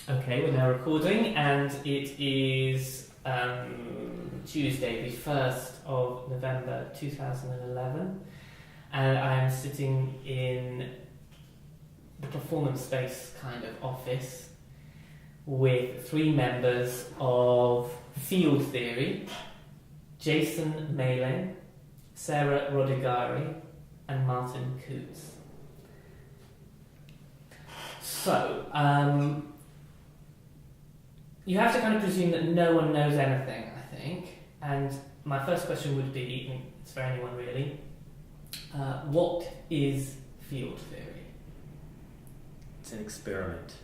Okay, we're now recording, and it is Tuesday, the 1st of November 2011, and I am sitting in the performance space kind of office with three members of Field Theory: Jason Mayling, Sarah Rodigari, and Martyn Coutts. So, you have to kind of presume that no one knows anything, I think. And my first question would be, and it's for anyone really, what is field theory? It's an experiment.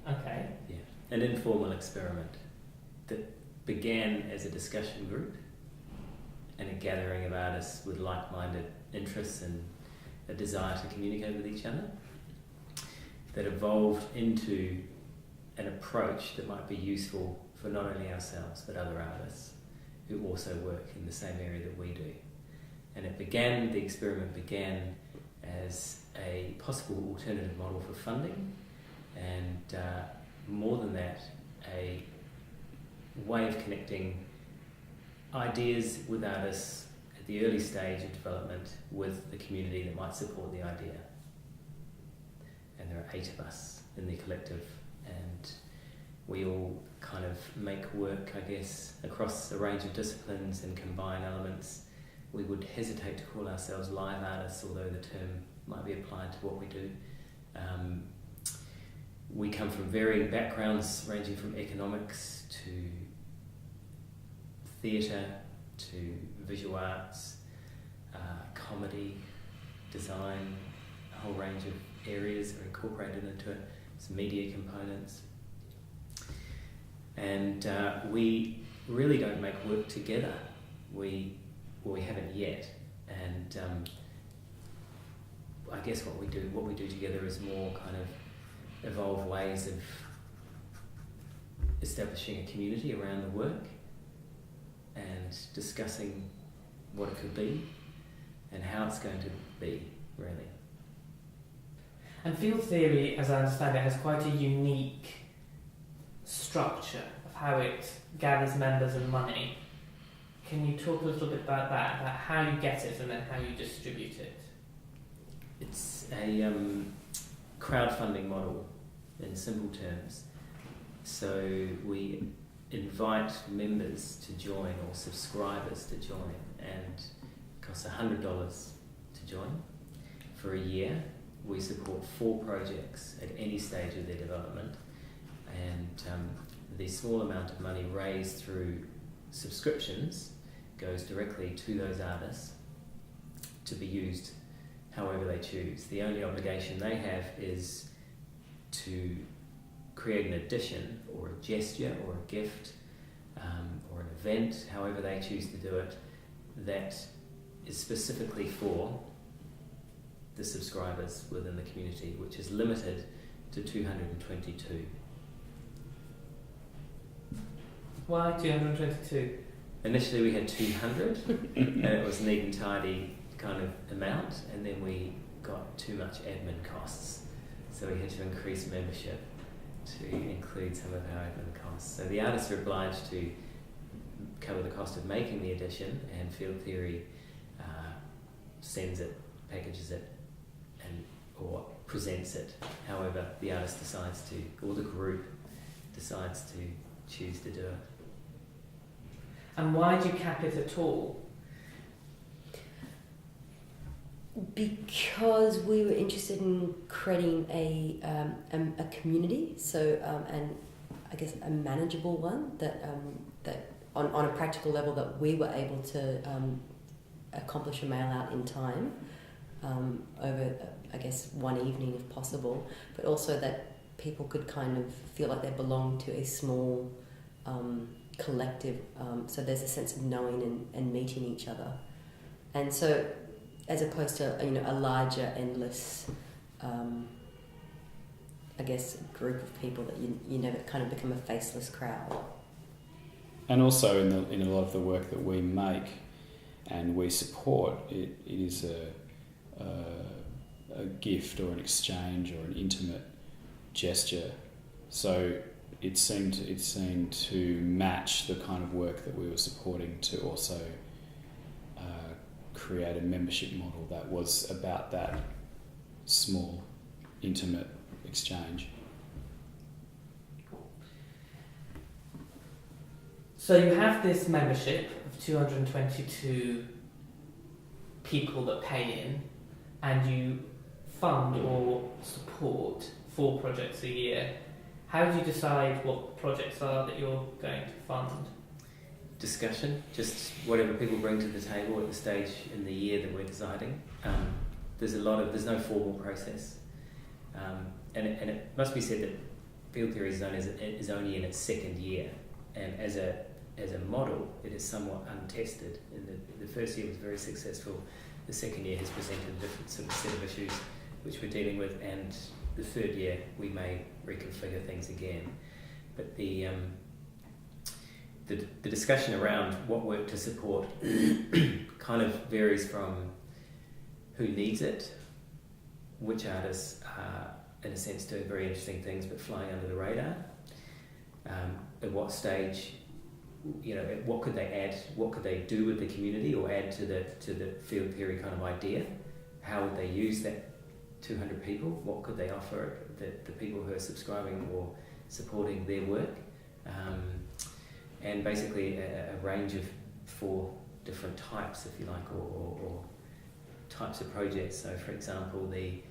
Okay. Yeah, an informal experiment that began as a discussion group and a gathering of artists with like-minded interests and a desire to communicate with each other, that evolved into an approach that might be useful for not only ourselves but other artists who also work in the same area that we do. And the experiment began as a possible alternative model for funding, and more than that, a way of connecting ideas with artists at the early stage of development with the community that might support the idea. And there are 8 of us in the collective, and we all kind of make work, I guess, across a range of disciplines and combine elements. We would hesitate to call ourselves live artists, although the term might be applied to what we do. We come from varying backgrounds, ranging from economics to theatre to visual arts, comedy, design. A whole range of areas are incorporated into it. Some media components. And we really don't make work together. We haven't yet. And I guess what we do together is more kind of evolve ways of establishing a community around the work and discussing what it could be and how it's going to be, really. And field theory, as I understand it, has quite a unique structure of how it gathers members and money. Can you talk a little bit about that, about how you get it and then how you distribute it? It's a crowdfunding model in simple terms. So we invite members to join or subscribers to join, and it costs $100 to join for a year. We support 4 projects at any stage of their development, and the small amount of money raised through subscriptions goes directly to those artists to be used however they choose. The only obligation they have is to create an addition or a gesture or a gift or an event, however they choose to do it, that is specifically for the subscribers within the community, which is limited to 222. Why 222? Initially we had 200 and it was neat and tidy kind of amount, and then we got too much admin costs, so we had to increase membership to include some of our admin costs. So the artists are obliged to cover the cost of making the edition, and Field Theory sends it, packages it, or presents it however the artist decides to, or the group decides to choose to do it. And why do you cap it at all? Because we were interested in creating a community, so and I guess a manageable one that on a practical level that we were able to accomplish a mail out in time over I guess one evening if possible, but also that people could kind of feel like they belong to a small collective, so there's a sense of knowing and meeting each other, and so as opposed to a larger endless I guess group of people that you never kind of become a faceless crowd. And also in a lot of the work that we make and we support, it is a gift or an exchange or an intimate gesture So it seemed to match the kind of work that we were supporting to also create a membership model that was about that small, intimate exchange. So you have this membership of 222 people that pay in, and you fund or support 4 projects a year. How do you decide what projects are that you're going to fund? Discussion, just whatever people bring to the table at the stage in the year that we're deciding. There's no formal process, and it must be said that field theory is only in its 2nd year, and as a model, it is somewhat untested. The first year was very successful. The 2nd year has presented a different sort of set of issues which we're dealing with, and the 3rd year we may reconfigure things again. But the discussion around what work to support kind of varies from who needs it, which artists are, in a sense, doing very interesting things but flying under the radar, at what stage, what could they add, what could they do with the community or add to the field theory kind of idea, how would they use that 200 people, what could they offer the people who are subscribing or supporting their work. And basically a range of 4 different types, if you like, or types of projects. So, for example, the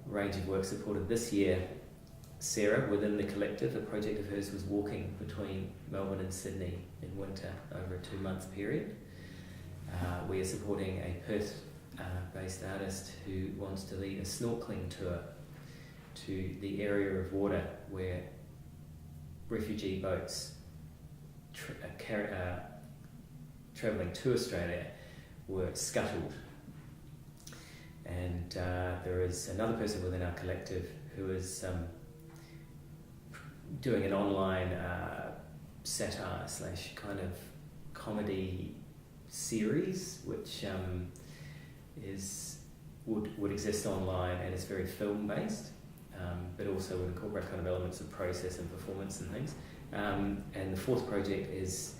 range of work supported this year, Sarah, within the collective, a project of hers was walking between Melbourne and Sydney in winter over a 2-month period. We are supporting a Perth-based artist who wants to lead a snorkeling tour to the area of water where refugee boats travelling to Australia were scuttled. And there is another person within our collective who is doing an online satire / kind of comedy series which would exist online and is very film based, but also would incorporate kind of elements of process and performance and things. And the 4th project is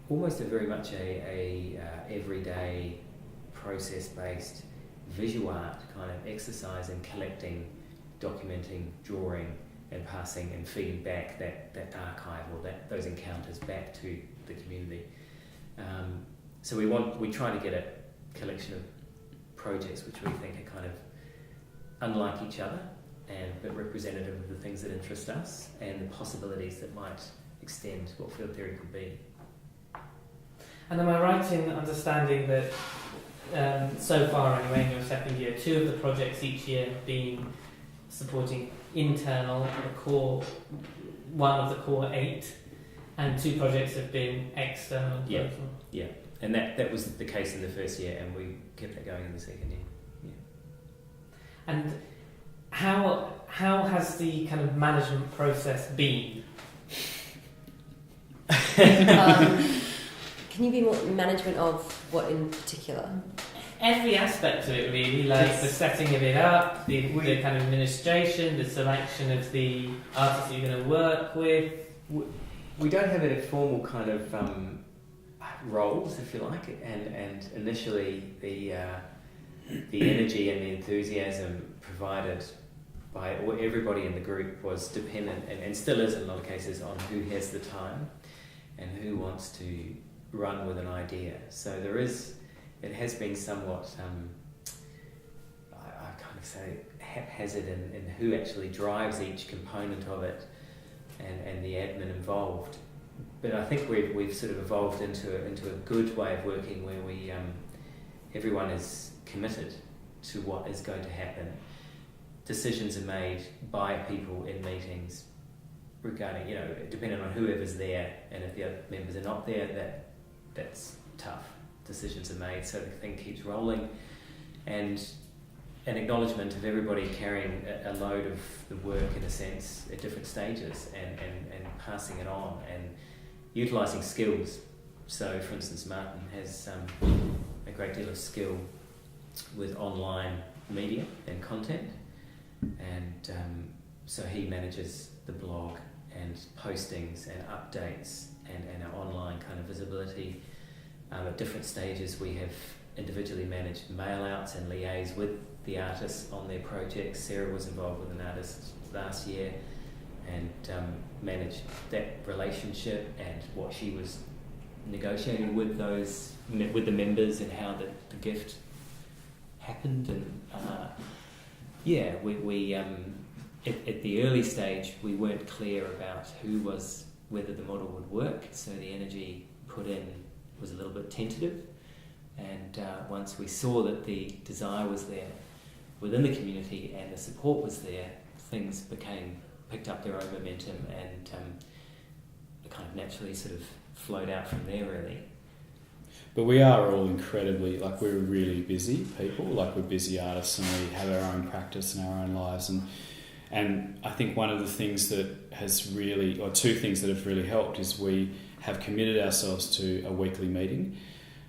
almost very much a everyday process-based visual art kind of exercise in collecting, documenting, drawing, and passing and feeding back that archive or those encounters back to the community. So we try to get a collection of projects which we think are kind of unlike each other, but representative of the things that interest us and the possibilities that might extend what field theory could be. And am I right in understanding that so far anyway in your 2nd year, 2 of the projects each year have been supporting internal, one of the core 8, and 2 projects have been external? Yeah, yeah. And that was the case in the 1st year, and we kept that going in the 2nd year. Yeah. And how has the kind of management process been? Can you be more management of what in particular? Every aspect of it, really, like the setting of it up, the kind of administration, the selection of the artists you're going to work with. We don't have a formal kind of roles, if you like, and initially the energy and the enthusiasm provided by everybody in the group was dependent, and still is in a lot of cases, on who has the time and who wants to run with an idea. So it has been somewhat, I kind of say, haphazard in who actually drives each component of it and the admin involved. But I think we've sort of evolved into a good way of working where we everyone is committed to what is going to happen. Decisions are made by people in meetings regarding, depending on whoever's there, and if the other members are not there, that's tough. Decisions are made, so the thing keeps rolling, and an acknowledgement of everybody carrying a load of the work in a sense at different stages and passing it on and utilising skills. So, for instance, Martyn has a great deal of skill with online media and content, and so he manages the blog and postings and updates and our online kind of visibility. At different stages we have individually managed mail-outs and liaise with the artists on their projects. Sarah was involved with an artist last year and managed that relationship and what she was negotiating with the members and how the gift happened. And we at the early stage we weren't clear about whether the model would work, so the energy put in was a little bit tentative. And once we saw that the desire was there within the community and the support was there, things picked up their own momentum, and it kind of naturally sort of flowed out from there, really. But we are all incredibly, we're really busy people, we're busy artists, and we have our own practice and our own lives. And I think one of the things that has really, or two things that have really helped, is we have committed ourselves to a weekly meeting,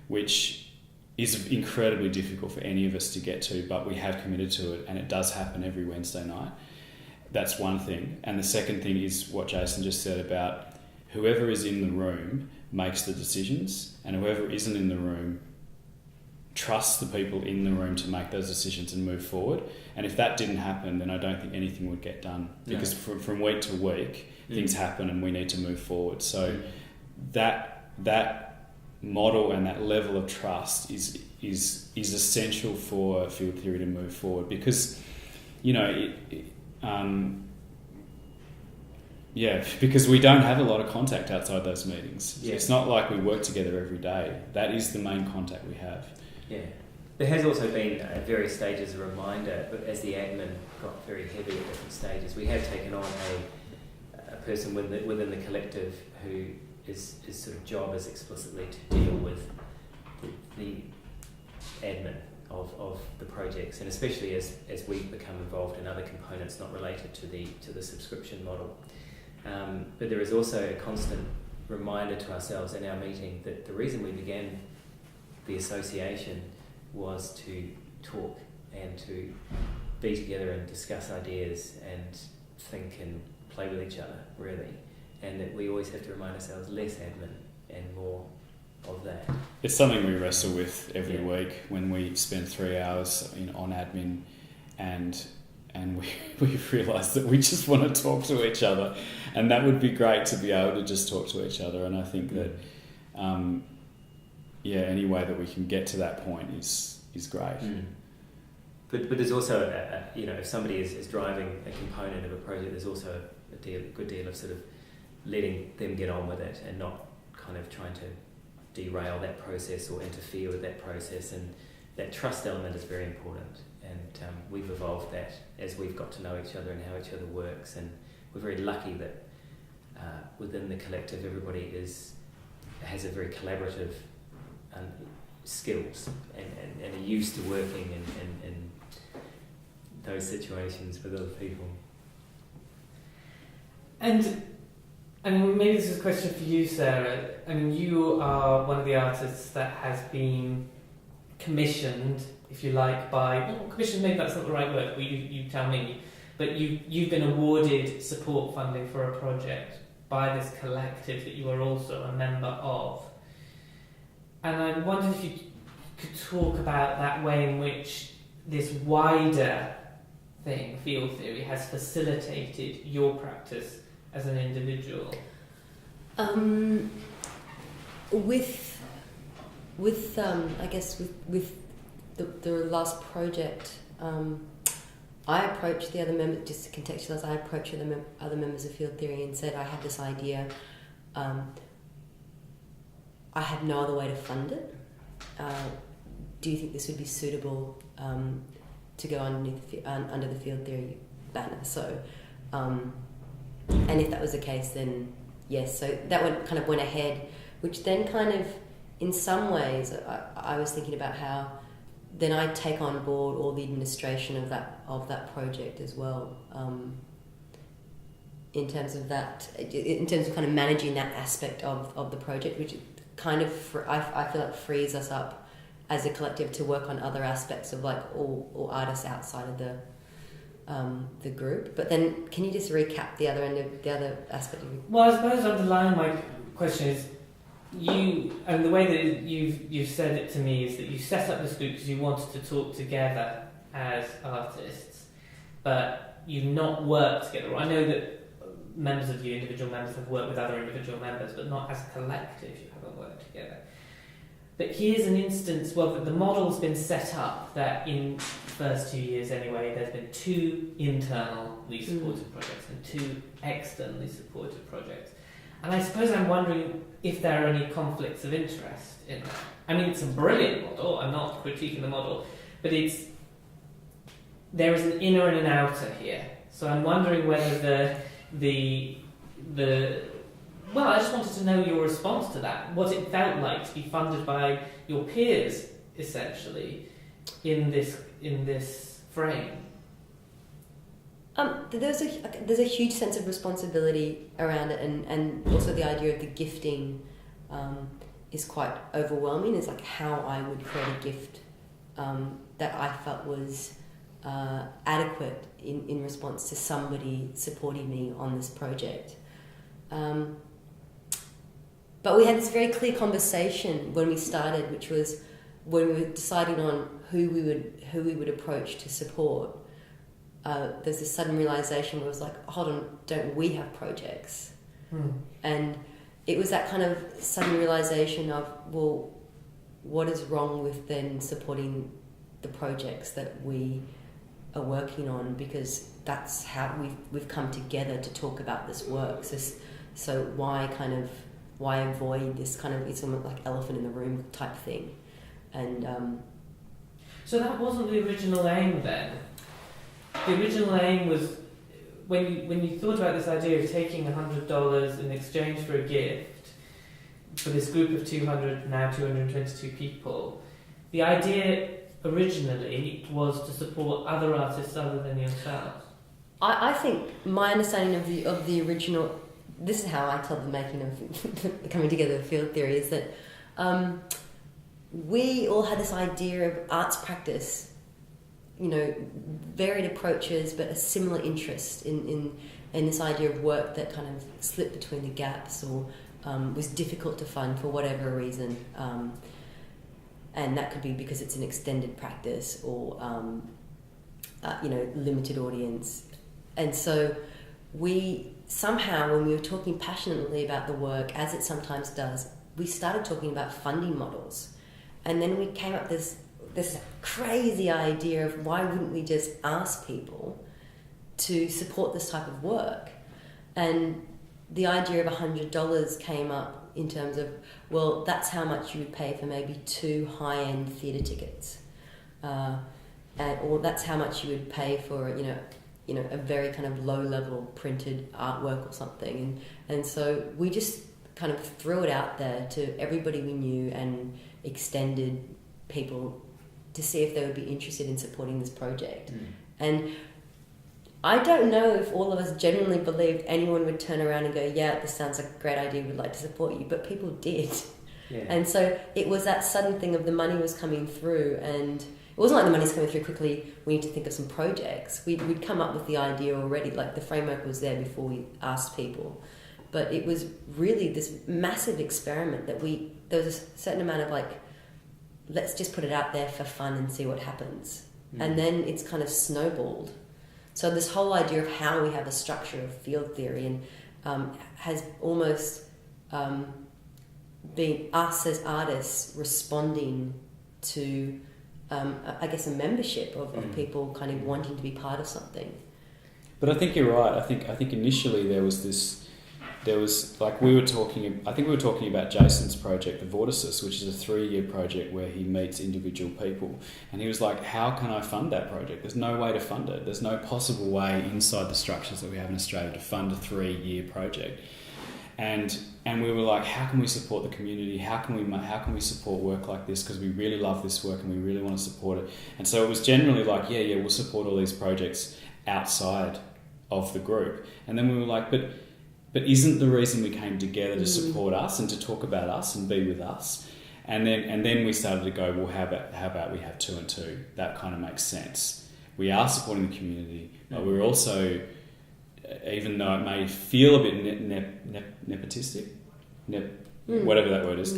which is incredibly difficult for any of us to get to, but we have committed to it, and it does happen every Wednesday night. That's one thing. And the second thing is what Jason just said about whoever is in the room makes the decisions, and whoever isn't in the room trusts the people in the room to make those decisions and move forward. And if that didn't happen, then I don't think anything would get done, because from week to week things happen and we need to move forward. So that model and that level of trust is essential for field theory to move forward, because because we don't have a lot of contact outside those meetings. Yeah. It's not like we work together every day. That is the main contact we have. Yeah. There has also been at various stages a reminder, but as the admin got very heavy at different stages, we have taken on a person within the collective who his sort of job is explicitly to deal with the admin of the projects, and especially as we become involved in other components not related to the subscription model. But there is also a constant reminder to ourselves in our meeting that the reason we began the association was to talk and to be together and discuss ideas and think and play with each other, really. And that we always have to remind ourselves less admin and more of that. It's something we wrestle with every week when we spend 3 hours on admin, and we've realised that we just want to talk to each other, and that would be great to be able to just talk to each other. And I think that any way that we can get to that point is great. But there's also if somebody is driving a component of a project, there's also a good deal of sort of letting them get on with it and not kind of trying to derail that process or interfere with that process. And that trust element is very important, and we've evolved that as we've got to know each other and how each other works. And we're very lucky that within the collective everybody has a very collaborative skills and are used to working in those situations with other people. And maybe this is a question for you, Sarah. You are one of the artists that has been commissioned, if you like, commissioned, maybe that's not the right word, but you tell me, but you've been awarded support funding for a project by this collective that you are also a member of. And I wondered if you could talk about that way in which this wider thing, field theory, has facilitated your practice as an individual. With the last project, I approached the other members, just to contextualise, I approached the other members of field theory and said I had this idea. I have no other way to fund it. Do you think this would be suitable to go under the field theory banner? So, and if that was the case, then yes. So that went ahead, which then kind of, in some ways, I was thinking about how then I take on board all the administration of that project as well. In terms of kind of managing that aspect of the project, which kind of I feel like frees us up as a collective to work on other aspects of all artists outside of the group. But then, can you just recap the other aspect of it? Well, I suppose underlying my question is, the way that you've said it to me is that you set up this group because you wanted to talk together as artists, but you've not worked together. I know that members of you, individual members, have worked with other individual members, but not as a collective. You haven't worked together. But here's an instance, the model's been set up that in the first 2 years anyway, there's been 2 internally supported projects and 2 externally supported projects. And I suppose I'm wondering if there are any conflicts of interest in that. I mean, it's a brilliant model, I'm not critiquing the model, but there is an inner and an outer here. So I'm wondering whether I just wanted to know your response to that, what it felt like to be funded by your peers, essentially, in this frame. There's a huge sense of responsibility around it, and also the idea of the gifting is quite overwhelming. It's like how I would create a gift that I felt was adequate in response to somebody supporting me on this project. But we had this very clear conversation when we started, which was when we were deciding on who we would approach to support. There's this sudden realization where it was like, hold on, don't we have projects? And it was that kind of sudden realization of, well, what is wrong with then supporting the projects that we are working on, because that's how we've come together to talk about this work. So why avoid this kind of, it's almost like elephant in the room type thing. And so that wasn't the original aim then. The original aim was when you thought about this idea of taking $100 in exchange for a gift for this group of 222 people. The idea originally was to support other artists other than yourself. I think my understanding of the original, this is how I tell the making of the coming together of field theory, is that we all had this idea of arts practice, varied approaches, but a similar interest in this idea of work that kind of slipped between the gaps or was difficult to fund for whatever reason. And that could be because it's an extended practice or, limited audience. And so we somehow, when we were talking passionately about the work, as it sometimes does, we started talking about funding models. And then we came up with this crazy idea of why wouldn't we just ask people to support this type of work? And the idea of $100 came up in terms of, well, that's how much you would pay for maybe 2 high-end theatre tickets, or that's how much you would pay for a very kind of low-level printed artwork or something. And so we just kind of threw it out there to everybody we knew and extended people to see if they would be interested in supporting this project. And I don't know if all of us genuinely believed anyone would turn around and go, yeah, this sounds like a great idea, we'd like to support you, but people did. Yeah. And so it was that sudden thing of the money was coming through, and it wasn't like the money's coming through quickly, we need to think of some projects. We'd come up with the idea already, like the framework was there before we asked people. But it was really this massive experiment that there was a certain amount of like, let's just put it out there for fun and see what happens. And then it's kind of snowballed. So this whole idea of how we have a structure of field theory and has almost been us as artists responding to, I guess, a membership of people kind of wanting to be part of something. But I think you're right. I think initially there was like we were talking about Jason's project, the Vortices, which is a 3-year project where he meets individual people. And he was like, how can I fund that project? There's no way to fund it. There's no possible way inside the structures that we have in Australia to fund a 3-year project. And we were like, how can we support the community? How can we support work like this? Because we really love this work and we really want to support it. And so it was generally like, yeah, we'll support all these projects outside of the group. And then we were like, but isn't the reason we came together to support us and to talk about us and be with us? And then we started to go, well, how about we have 2 and 2? That kind of makes sense. we are supporting the community, but we're also, even though it may feel a bit nepotistic, whatever that word is,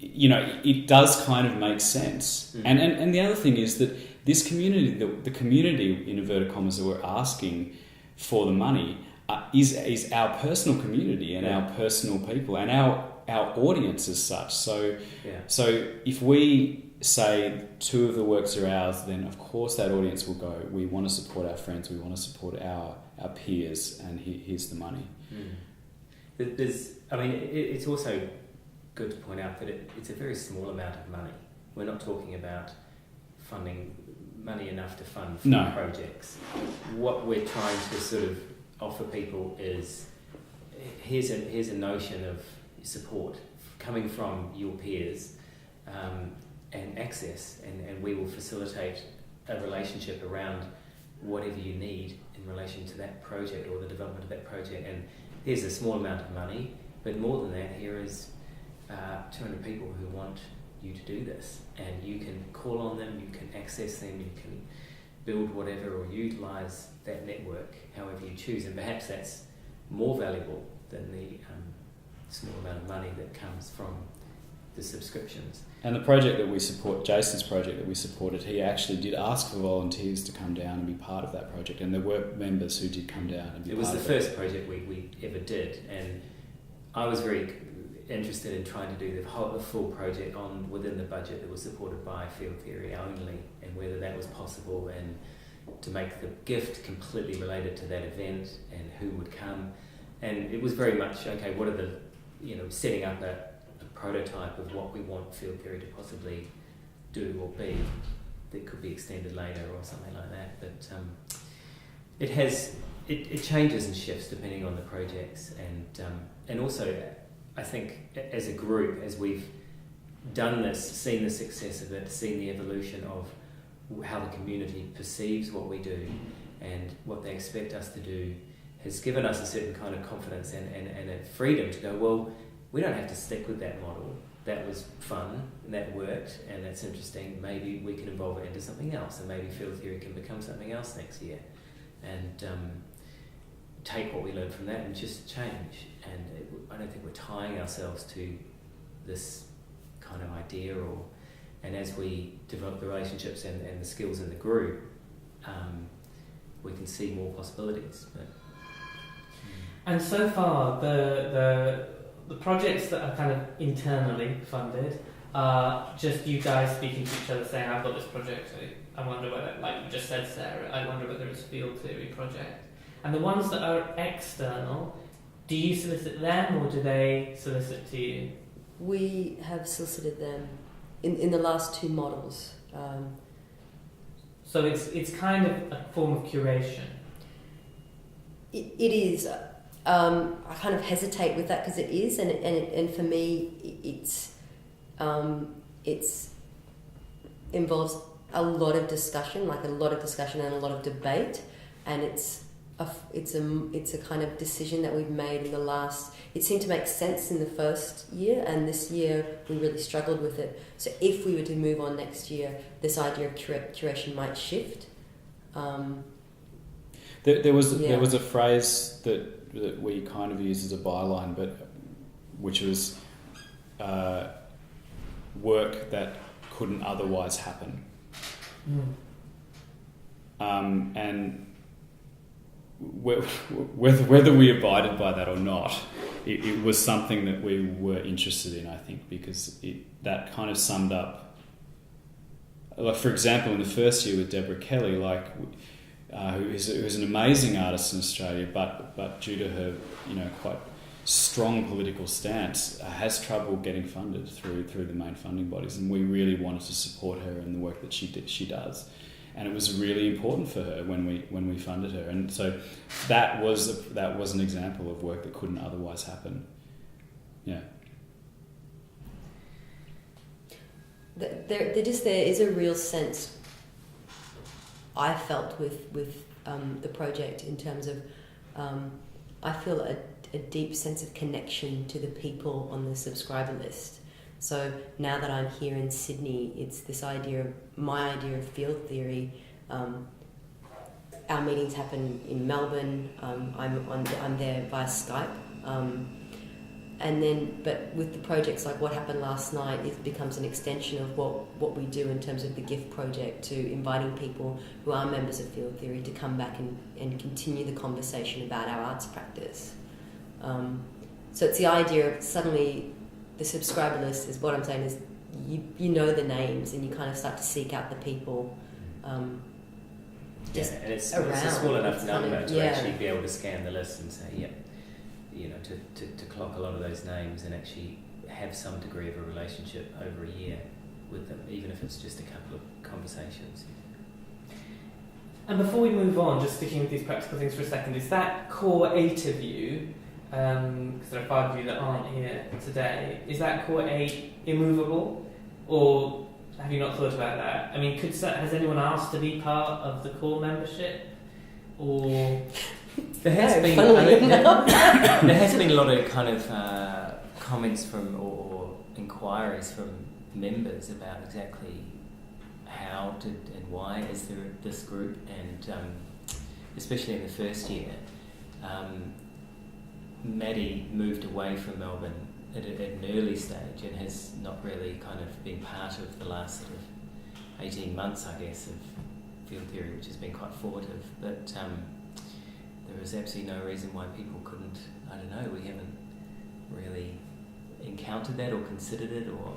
it does kind of make sense. And the other thing is that this community, the community in inverted commas that we're asking for the money is our personal community and our personal people and our audience as such. So if we say 2 of the works are ours, then of course that audience will go, we want to support our friends, we want to support our peers, and here's the money. It's also good to point out that it's a very small amount of money. We're not talking about funding money enough to fund projects. What we're trying to sort of offer people is here's a notion of support coming from your peers, and access, and we will facilitate a relationship around whatever you need in relation to that project or the development of that project. And here's a small amount of money, but more than that, here is 200 people who want you to do this, and you can call on them, you can access them, you can build whatever or utilise that network however you choose, and perhaps that's more valuable than the small amount of money that comes from the subscriptions. And the project that we support, Jason's project that we supported, he actually did ask for volunteers to come down and be part of that project, and there were members who did come down and be part of it. It was the first project we ever did, and I was very interested in trying to do the full project within the budget that was supported by field theory only, and whether that was possible, and to make the gift completely related to that event and who would come. And it was very much, okay, what are the, setting up a prototype of what we want field theory to possibly do or be that could be extended later or something like that. But it changes and shifts depending on the projects, and also I think as a group, as we've done this, seen the success of it, seen the evolution of how the community perceives what we do and what they expect us to do, has given us a certain kind of confidence and a freedom to go, well, we don't have to stick with that model. That was fun, and that worked, and that's interesting. Maybe we can evolve it into something else, and maybe field theory can become something else next year. And take what we learned from that and just change. And I don't think we're tying ourselves to this kind of idea, and as we develop the relationships and the skills in the group, we can see more possibilities. And so far, the projects that are kind of internally funded are just you guys speaking to each other saying, I've got this project, I wonder whether, like you just said, Sarah, I wonder whether it's a field theory project. And the ones that are external, do you solicit them or do they solicit to you? We have solicited them in the last 2 models. So it's kind of a form of curation. It is. I kind of hesitate with that because it is, and for me, it's involves a lot of discussion, and a lot of debate, and it's a kind of decision that we've made in the last. It seemed to make sense in the first year, and this year we really struggled with it. So if we were to move on next year, this idea of curation might shift. There was a phrase that we kind of used as a byline, but which was work that couldn't otherwise happen. And whether we abided by that or not, it was something that we were interested in, I think, because that kind of summed up. Like, for example, in the first year with Deborah Kelly, who's an amazing artist in Australia, but due to her, quite strong political stance, has trouble getting funded through the main funding bodies, and we really wanted to support her in the work that she does, and it was really important for her when we funded her, and so that was an example of work that couldn't otherwise happen. Yeah. There is a real sense I felt with the project in terms of I feel a deep sense of connection to the people on the subscriber list, So now that I'm here in Sydney, it's this my idea of field theory. Our meetings happen in Melbourne. I'm there via Skype. But with the projects like what happened last night, it becomes an extension of what we do in terms of the GIFT project, to inviting people who are members of field theory to come back and continue the conversation about our arts practice. So it's the idea of suddenly the subscriber list is what I'm saying is you know the names and you kind of start to seek out the people. And it's a small enough number to actually be able to scan the list and say, yep. To clock a lot of those names and actually have some degree of a relationship over a year with them, even if it's just a couple of conversations. And before we move on, just sticking with these practical things for a second, is that core 8 of you, because there are 5 of you that aren't here today, is that core 8 immovable? Or have you not thought about that? I mean, has anyone asked to be part of the core membership? Or... There has been a lot of kind of comments from or inquiries from members about exactly how and why is there this group, and especially in the first year, Maddie moved away from Melbourne at an early stage and has not really kind of been part of the last sort of 18 months, I guess, of field theory, which has been quite formative, but there is absolutely no reason why people couldn't. I don't know, we haven't really encountered that or considered it, or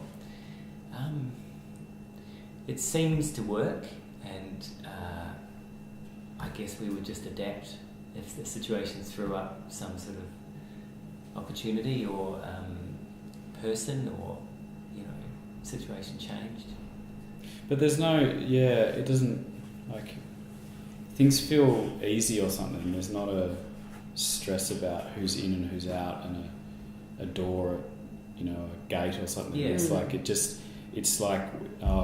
it seems to work, and I guess we would just adapt if the situation threw up some sort of opportunity or person or situation changed. But there's no, it doesn't, like, things feel easy or something. There's not a stress about who's in and who's out and a door, a gate or something. Yeah. It's like it's like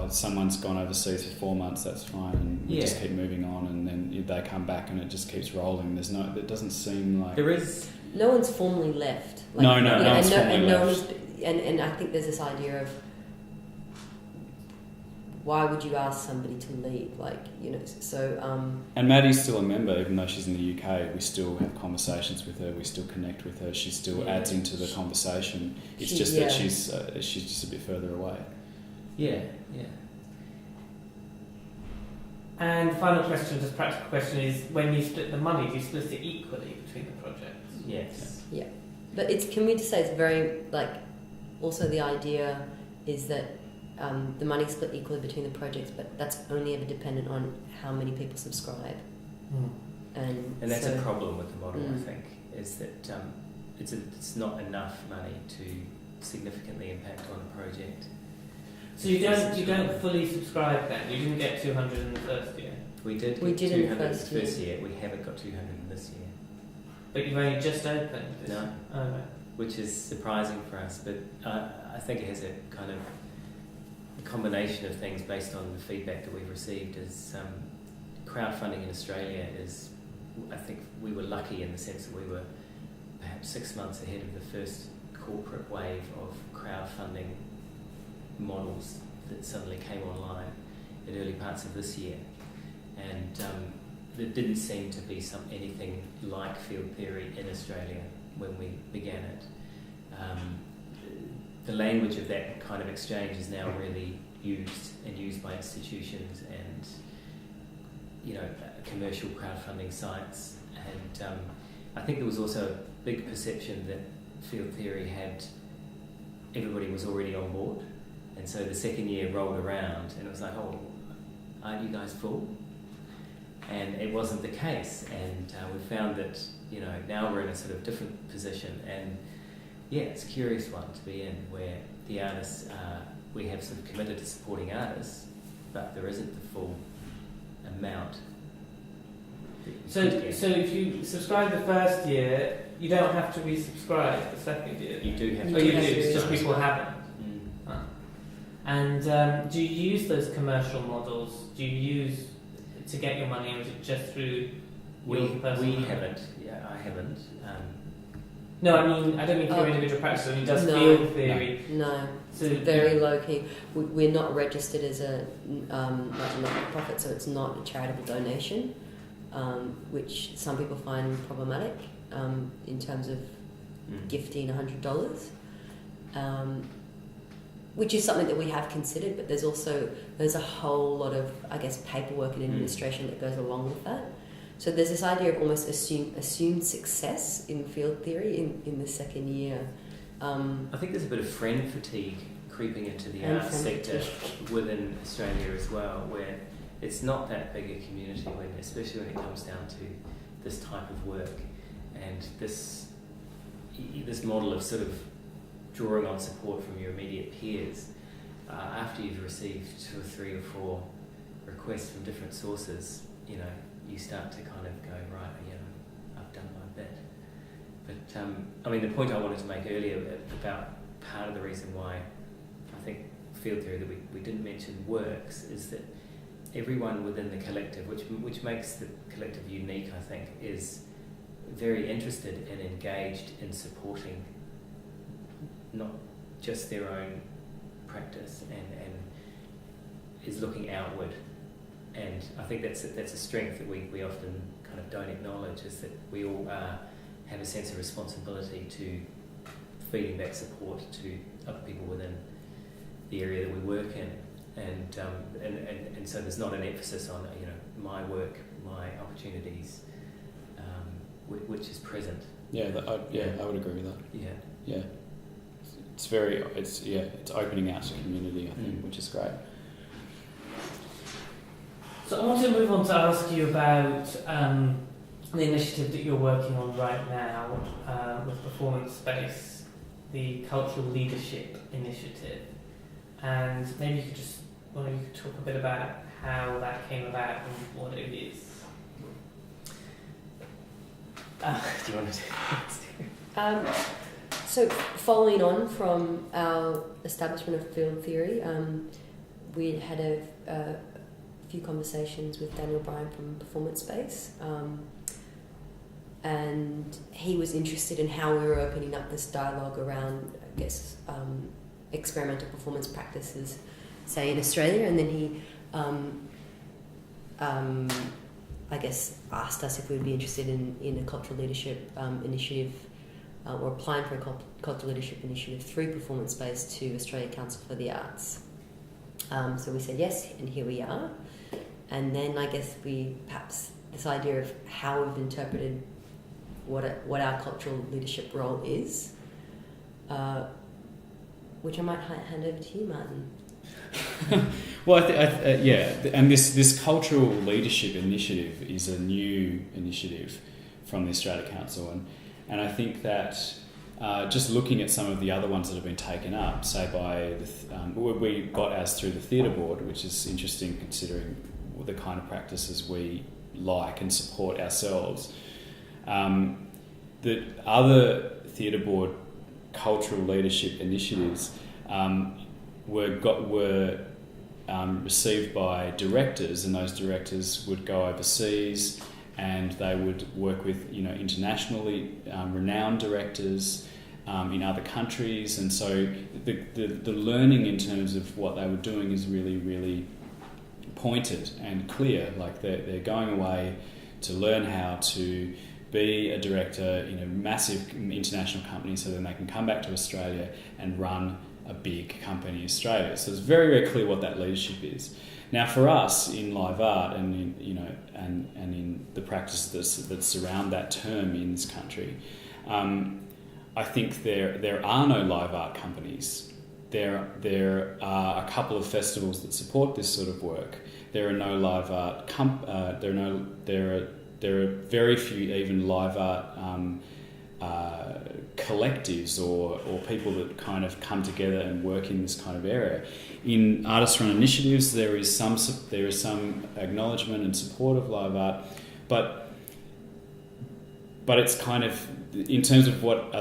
someone's gone overseas for 4 months, that's fine, and we just keep moving on, and then they come back and it just keeps rolling. It doesn't seem like there is. No one's formally left. No one's formally left. And I think there's this idea of why would you ask somebody to leave? And Maddie's still a member, even though she's in the UK. We still have conversations with her. We still connect with her. She still adds into the conversation. It's just that she's just a bit further away. Yeah. And final question, just practical question, is when you split the money, do you split it equally between the projects? Yes. Yeah. But can we just say it's very, also the idea is that the money's split equally between the projects, but that's only ever dependent on how many people subscribe. And that's a problem with the model, I think, is that it's not enough money to significantly impact on a project. So you don't fully subscribe then? You didn't get 200 in the first year? We did get 200 in the first year. We haven't got 200 in this year. But you've only just opened? No. Oh, right. Which is surprising for us, but I think it has a kind of a combination of things based on the feedback that we've received. Is crowdfunding in Australia is, I think we were lucky in the sense that we were perhaps 6 months ahead of the first corporate wave of crowdfunding models that suddenly came online in early parts of this year, and there didn't seem to be anything like field theory in Australia when we began it. The language of that kind of exchange is now really used by institutions and commercial crowdfunding sites, and I think there was also a big perception that field theory everybody was already on board. And so the second year rolled around and it was like, oh, aren't you guys full? And it wasn't the case. And we found that, now we're in a sort of different position. And it's a curious one to be in, where the artists, we have sort of committed to supporting artists, but there isn't the full amount. So if you subscribe the first year, you don't have to resubscribe the second year? You do have to. Oh, you do, it's just people haven't. And do you use those commercial models? Do you use to get your money, or is it just through your personal? We haven't. Yeah, I haven't. No, I mean, I don't mean for individual practice, I mean just No. field theory. No, So very low key. We're not registered as a not-for-profit, so it's not a charitable donation, which some people find problematic in terms of gifting $100, which is something that we have considered. But there's a whole lot of, I guess, paperwork and administration that goes along with that. So there's this idea of almost assumed success in field theory in the second year. I think there's a bit of friend fatigue creeping into the And arts friend sector fatigue. within Australia as well, where it's not that big a community, especially when it comes down to this type of work and this model of sort of drawing on support from your immediate peers. After you've received 2 or 3 or 4 requests from different sources, you start to kind of go, right, I've done my bit. But I mean, the point I wanted to make earlier about part of the reason why I think field theory that we didn't mention works is that everyone within the collective, which makes the collective unique, I think, is very interested and engaged in supporting not just their own practice and is looking outward. And I think that's a strength that we often kind of don't acknowledge, is that we all have a sense of responsibility to feeding back support to other people within the area that we work in. And so there's not an emphasis on my work, my opportunities, which is present. I would agree with that. Yeah. It's opening out to community, I think, which is great. So I want to move on to ask you about the initiative that you're working on right now with performance-based, the Cultural Leadership Initiative, and maybe you could talk a bit about how that came about and what it is. Do you want to So following on from our establishment of field theory, we had a few conversations with Daniel Bryan from Performance Space, and he was interested in how we were opening up this dialogue around, I guess, experimental performance practices, say in Australia, and then he, I guess, asked us if we'd be interested in a cultural leadership initiative, or applying for a cultural leadership initiative through Performance Space to Australia Council for the Arts. So we said yes, and here we are. And then I guess this idea of how we've interpreted what our cultural leadership role is, which I might hand over to you, Martyn. Well, and this cultural leadership initiative is a new initiative from the Australia Council, and I think that just looking at some of the other ones that have been taken up, say by we got ours through the theatre board, which is interesting considering the kind of practices we like and support ourselves. The other theatre board cultural leadership initiatives were received by directors, and those directors would go overseas and they would work with internationally renowned directors in other countries, and so the learning in terms of what they were doing is really, really pointed and clear. Like they're going away to learn how to be a director in a massive international company, so then they can come back to Australia and run a big company in Australia. So it's very, very clear what that leadership is. Now, for us in live art and in in the practices that surround that term in this country, I think there are no live art companies. There are a couple of festivals that support this sort of work. There are no live art. There are very few even live art collectives or people that kind of come together and work in this kind of area. In artist-run initiatives, there is some acknowledgement and support of live art, but it's kind of, in terms of what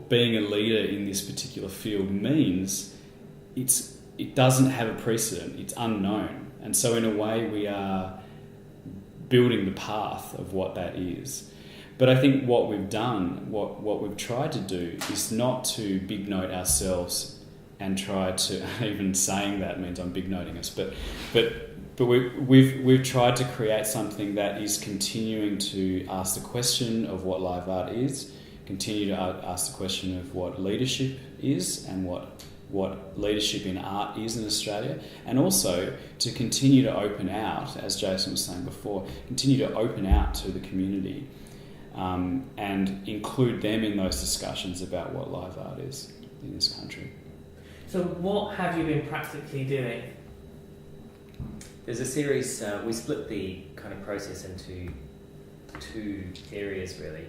being a leader in this particular field means, it doesn't have a precedent. It's unknown, and so in a way we are building the path of what that is. But I think what we've done, what we've tried to do, is not to big note ourselves and try to, even saying that means I'm big noting us, but we've tried to create something that is continuing to ask the question of what live art is, continue to ask the question of what leadership is and what leadership in art is in Australia, and also to continue to open out, as Jason was saying before, continue to open out to the community and include them in those discussions about what live art is in this country. So what have you been practically doing? There's a series, we split the kind of process into two areas really.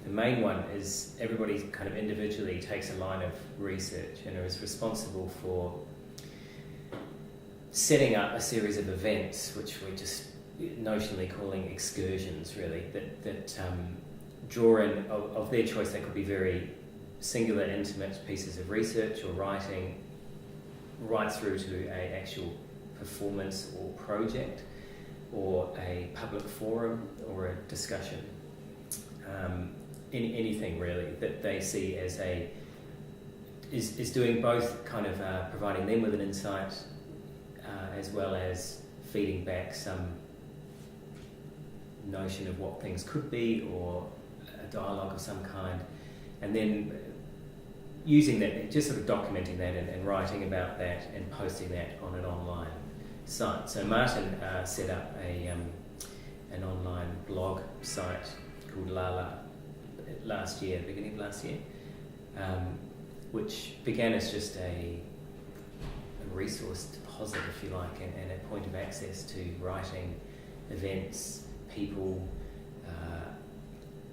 The main one is everybody kind of individually takes a line of research and is responsible for setting up a series of events, which we're just notionally calling excursions really, that draw in, of their choice. They could be very singular, intimate pieces of research or writing, right through to an actual performance or project, or a public forum or a discussion. Anything really that they see as is doing both kind of providing them with an insight as well as feeding back some notion of what things could be or a dialogue of some kind, and then using that, just sort of documenting that and writing about that and posting that on an online site. So Martyn set up an online blog site called Lala beginning of last year, which began as just a resource deposit, if you like, and a point of access to writing, events, people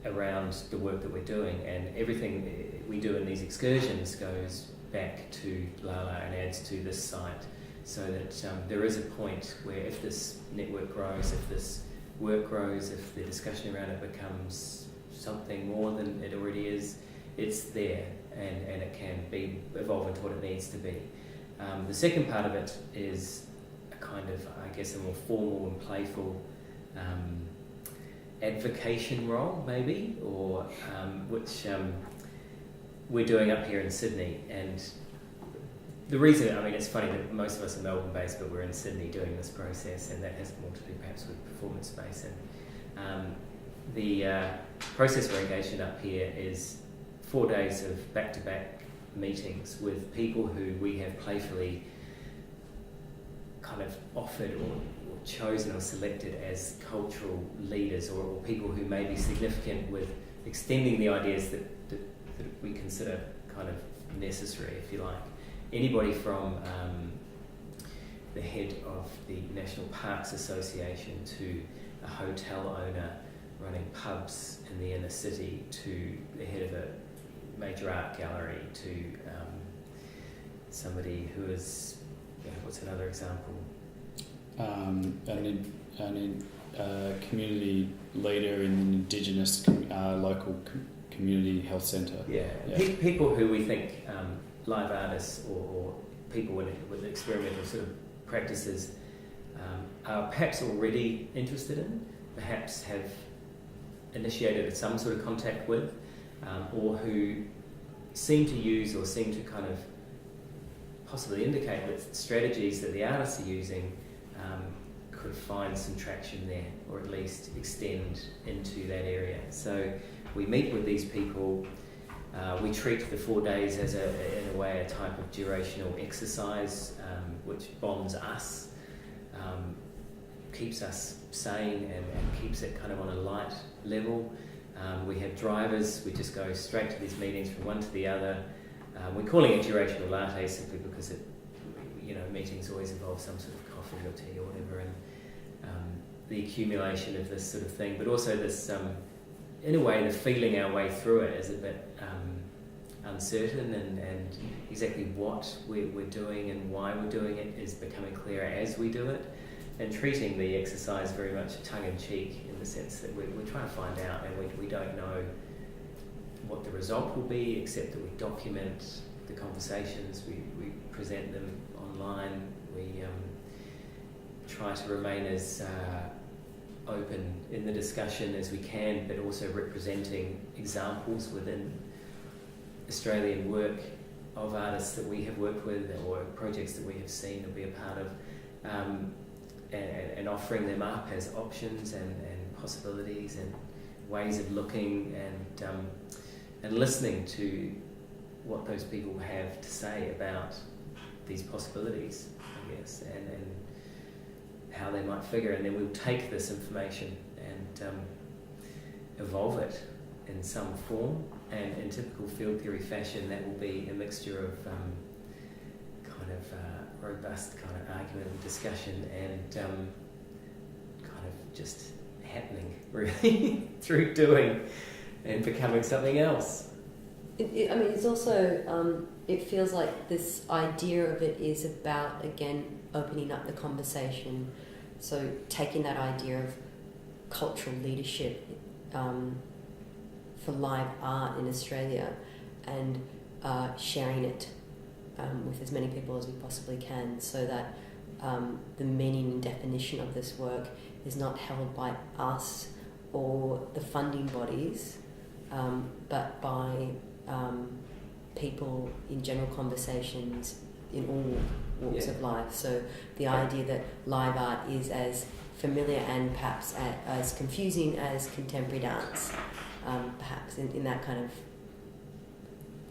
around the work that we're doing, and everything we do in these excursions goes back to Lala and adds to this site, so that there is a point where if this network grows, if this work grows, if the discussion around it becomes something more than it already is, it's there and it can be evolve into what it needs to be. The second part of it is a kind of, I guess, a more formal and playful advocation role, maybe, or which we're doing up here in Sydney. And the reason, I mean, it's funny that most of us are Melbourne-based, but we're in Sydney doing this process, and that has more to do perhaps with performance space. And the process we're engaged in up here is 4 days of back-to-back meetings with people who we have playfully kind of offered or chosen or selected as cultural leaders, or people who may be significant with extending the ideas that we consider kind of necessary, if you like. Anybody from the head of the National Parks Association to a hotel owner running pubs in the inner city, to the head of a major art gallery, to somebody who is, what's another example? A community leader in an Indigenous local community health centre. Yeah. People who we think live artists or people with experimental sort of practices are perhaps already interested in, perhaps have initiated some sort of contact with, or who seem to use or seem to kind of possibly indicate that strategies that the artists are using could find some traction there, or at least extend into that area. So we meet with these people. We treat the 4 days as in a way a type of durational exercise, which bonds us, keeps us sane and keeps it kind of on a light level. We have drivers. We just go straight to these meetings from one to the other. We're calling it durational latte simply because meetings always involve some sort of coffee or tea or whatever, and the accumulation of this sort of thing, but also this, in a way, the feeling our way through it is a bit uncertain, and exactly what we're doing and why we're doing it is becoming clearer as we do it, and treating the exercise very much tongue-in-cheek in the sense that we're trying to find out, and we don't know what the result will be, except that we document the conversations, we present them online, we try to remain as open in the discussion as we can, but also representing examples within Australian work of artists that we have worked with or projects that we have seen or be a part of, and offering them up as options and possibilities and ways of looking and listening to what those people have to say about these possibilities, I guess, and how they might figure. And then we'll take this information and evolve it in some form, and in typical field theory fashion that will be a mixture of robust kind of argument and discussion and kind of just happening really through doing and becoming something else. It's also, it feels like this idea of it is about, again, opening up the conversation. So taking that idea of cultural leadership for live art in Australia and sharing it with as many people as we possibly can, so that the meaning and definition of this work is not held by us or the funding bodies, but by people in general conversations in all walks of life. So the idea that live art is as familiar and perhaps as confusing as contemporary dance, perhaps in that kind of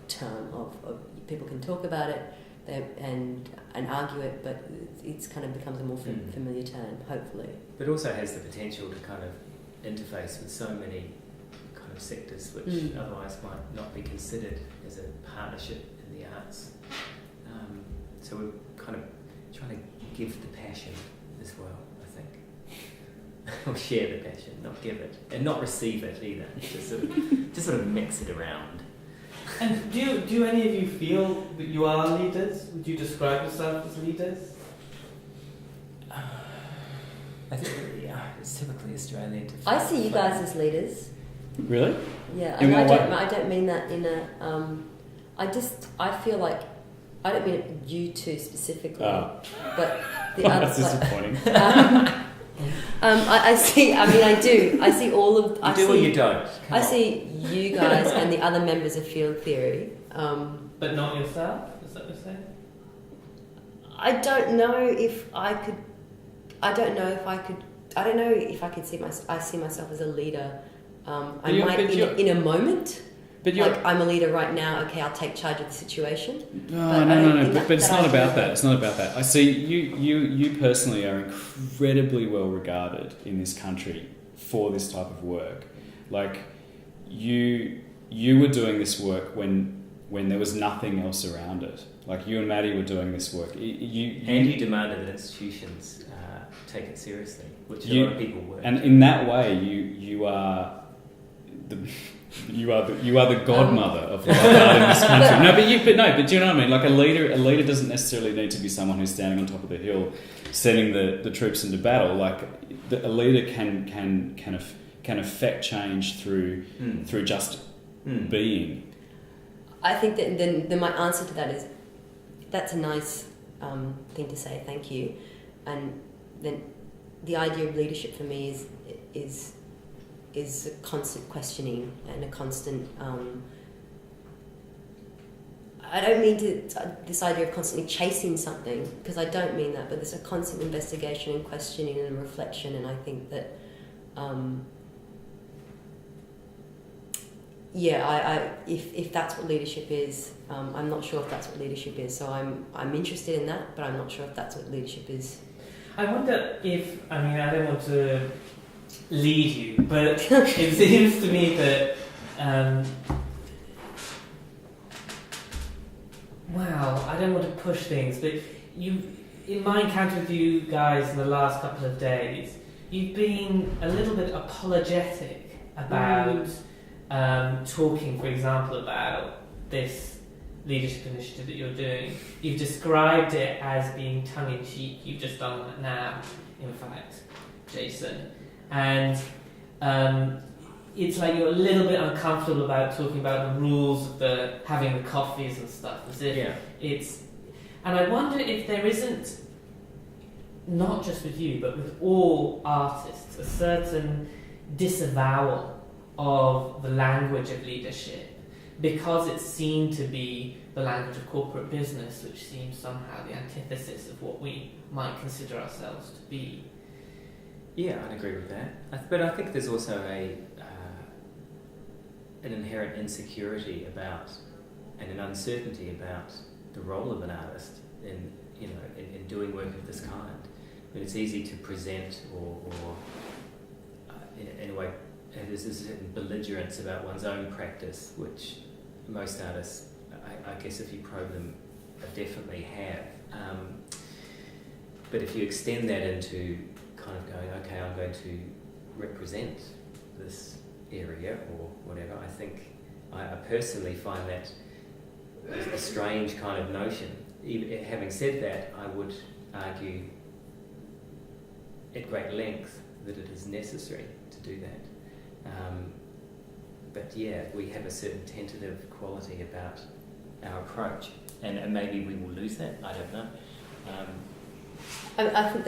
term of people can talk about it and argue it, but it's kind of becomes a more familiar term, hopefully. But also has the potential to kind of interface with so many kind of sectors which otherwise might not be considered as a partnership in the arts. So we're kind of trying to give the passion as well, I think. Or share the passion, not give it, and not receive it either. Just sort of mix it around. And do any of you feel that you are leaders? Would you describe yourself as leaders? I think it's typically Australian to I see you guys as leaders. Really? Yeah, In and what I don't mean that in a. I feel like I don't mean it you two specifically, but the other. That's disappointing. I see. I mean, I do. I see all of. You do or you don't. I see you guys and the other members of field theory. But not yourself? Is that what you're saying? I don't know if I could. I don't know if I could see myself. I see myself as a leader. I might in a moment. But like I'm a leader right now. Okay, I'll take charge of the situation. No. But it's not about that. It's not about that. I see you personally are incredibly well regarded in this country for this type of work. Like you were doing this work when there was nothing else around it. Like you and Maddie were doing this work. You demanded that institutions take it seriously, which a lot of people were. And in that way, you are the. You are the godmother of live art in this country. But do you know what I mean? Like a leader doesn't necessarily need to be someone who's standing on top of the hill, sending the troops into battle. Like a leader can affect change through just being. I think that then my answer to that is that's a nice thing to say. Thank you, and then the idea of leadership for me is a constant questioning and a constant. I don't mean this idea of constantly chasing something, because I don't mean that, but there's a constant investigation and questioning and reflection, and I think that, if that's what leadership is, I'm not sure if that's what leadership is. So I'm interested in that, but I'm not sure if that's what leadership is. I wonder if I don't want to lead you, but it seems to me that I don't want to push things, but in my encounter with you guys in the last couple of days, you've been a little bit apologetic about talking, for example, about this leadership initiative that you're doing. You've described it as being tongue-in-cheek. You've just done that now, in fact, Jason. And it's like you're a little bit uncomfortable about talking about the rules of having the coffees and stuff, as if it's. And I wonder if there isn't not just with you, but with all artists, a certain disavowal of the language of leadership because it's seen to be the language of corporate business, which seems somehow the antithesis of what we might consider ourselves to be. Yeah, I'd agree with that. But I think there's also an inherent insecurity about and an uncertainty about the role of an artist in doing work of this kind. I mean, it's easy to present or in a way there's a certain belligerence about one's own practice, which most artists, I guess if you probe them, definitely have. But if you extend that into kind of going, okay, I'm going to represent this area or whatever, I think I personally find that a strange kind of notion. Even having said that, I would argue at great length that it is necessary to do that. But yeah, we have a certain tentative quality about our approach, and maybe we will lose that, I don't know. I think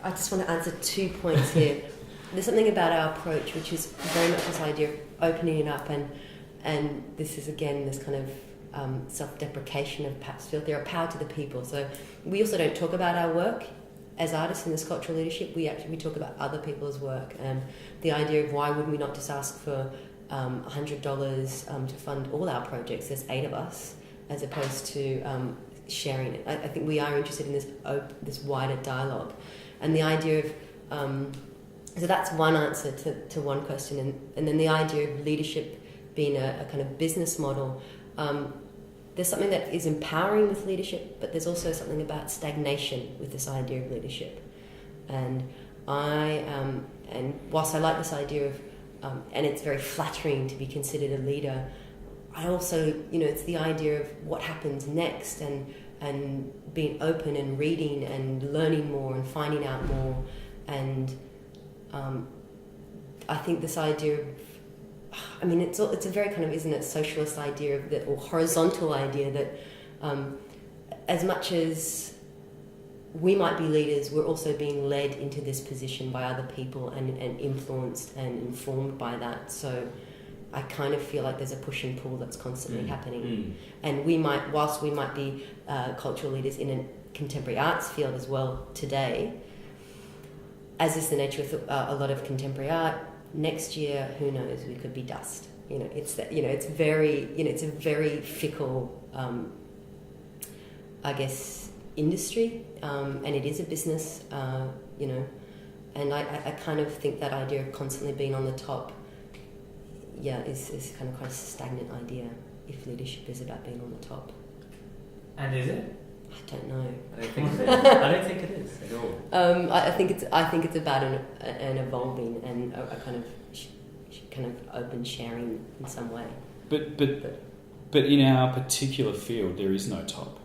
I just want to answer 2 points here. There's something about our approach which is very much this idea of opening it up, and this is again this kind of self-deprecation of perhaps feel there are power to the people. So we also don't talk about our work as artists in this cultural leadership. We talk about other people's work, and the idea of why wouldn't we not just ask for $100 to fund all our projects? There's 8 of us, as opposed to sharing it. I think we are interested in this wider dialogue, and the idea of so that's one answer to one question, and then the idea of leadership being a kind of business model. There's something that is empowering with leadership, but there's also something about stagnation with this idea of leadership. And and whilst I like this idea of, and it's very flattering to be considered a leader, I also, it's the idea of what happens next, and being open and reading and learning more and finding out more. And I think this idea of, it's a very kind of, isn't it, socialist idea of that, or horizontal idea that as much as we might be leaders, we're also being led into this position by other people and influenced and informed by that. So I kind of feel like there's a push and pull that's constantly happening. And whilst we might be cultural leaders in a contemporary arts field as well today, as is the nature with a lot of contemporary art, next year, who knows, we could be dust. It's that, it's very, it's a very fickle, I guess, industry, and it is a business, and I kind of think that idea of constantly being on the top, is kind of quite a stagnant idea if leadership is about being on the top. And is it? I don't know. I don't think it is at all. I think it's about an evolving and a kind of open sharing in some way. But in our particular field, there is no top.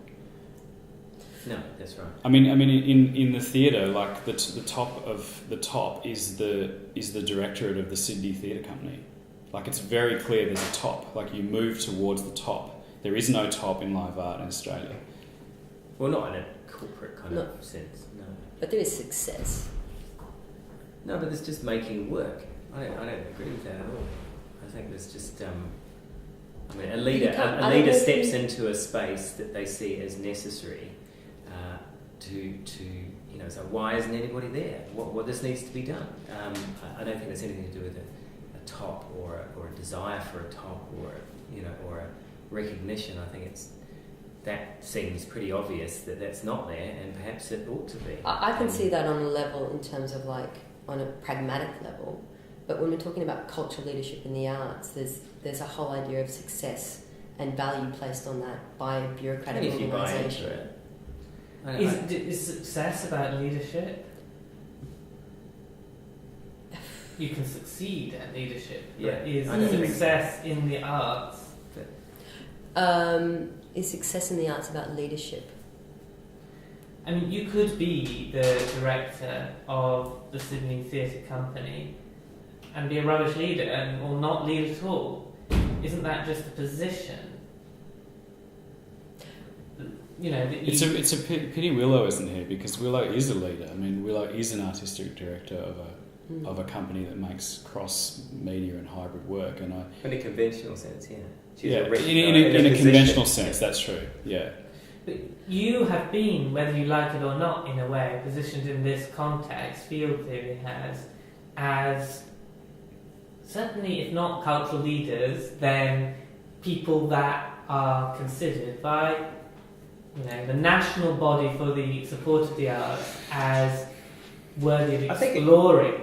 No, that's right. I mean, in the theatre, like the top of the top is the directorate of the Sydney Theatre Company. Like, it's very clear there's a top. Like, you move towards the top. There is no top in live art in Australia. Well, not in a corporate kind of sense, no. But there is success. No, but there's just making work. I don't agree with that at all. I think there's just, a leader steps into a space that they see as necessary to so why isn't anybody there? What this needs to be done? I don't think there's anything to do with a top or a desire for a top or a recognition. I think that seems pretty obvious that that's not there, and perhaps it ought to be. I can see that on a level in terms of on a pragmatic level, but when we're talking about cultural leadership in the arts, there's a whole idea of success and value placed on that by a bureaucratic organisation. Is success about leadership? You can succeed at leadership, but is success in the arts? Is success in the arts about leadership? I mean, you could be the director of the Sydney Theatre Company and be a rubbish leader or not lead at all. Isn't that just a position? It's a pity Willow isn't here, because Willow is a leader. I mean, Willow is an artistic director of a company that makes cross media and hybrid work, and in a conventional sense, yeah. In a conventional sense, that's true. Yeah. But you have been, whether you like it or not, in a way, positioned in this context. Field theory has as certainly, if not cultural leaders, then people that are considered by the national body for the support of the arts as worthy of exploring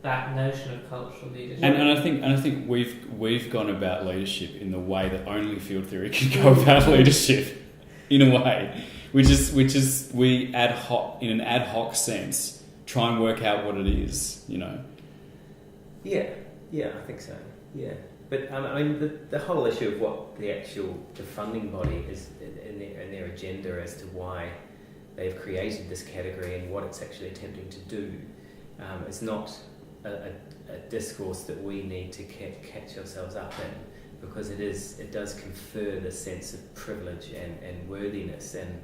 that notion of cultural leadership. And I think we've gone about leadership in the way that only field theory can go about leadership, in a way, which is we in an ad hoc sense try and work out what it is, Yeah, I think so. Yeah, but I mean the whole issue of what the funding body is in their agenda as to why they've created this category and what it's actually attempting to do is not a discourse that we need to catch ourselves up in, because it does confer this sense of privilege and worthiness, and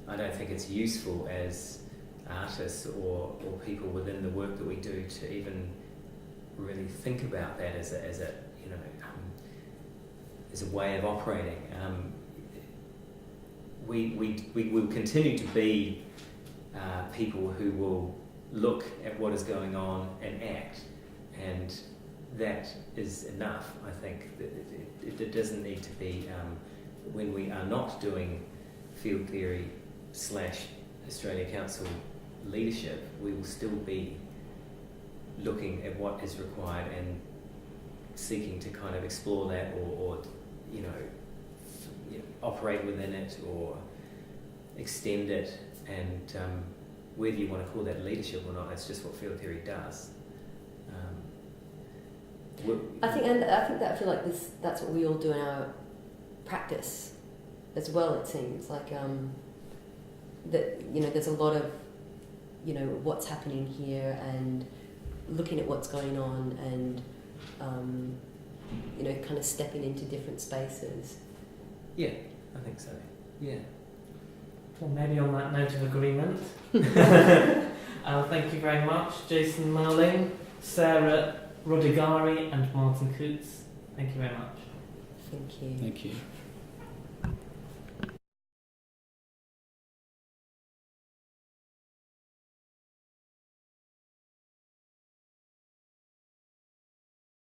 I don't think it's useful as artists or people within the work that we do to even really think about that as a way of operating. We will continue to be people who will look at what is going on and act, and that is enough. I think that it doesn't need to be when we are not doing field theory / Australia Council leadership, we will still be looking at what is required and seeking to kind of explore that or operate within it or extend it, and whether you want to call that leadership or not, that's just what field theory does. I feel like that's what we all do in our practice as well. It seems like that there's a lot of what's happening here and looking at what's going on and kind of stepping into different spaces. Yeah, I think so. Yeah. Well, maybe on that note of agreement, thank you very much, Jason Marling, Sarah Rodigari, and Martyn Coutts. Thank you very much. Thank you. Thank you.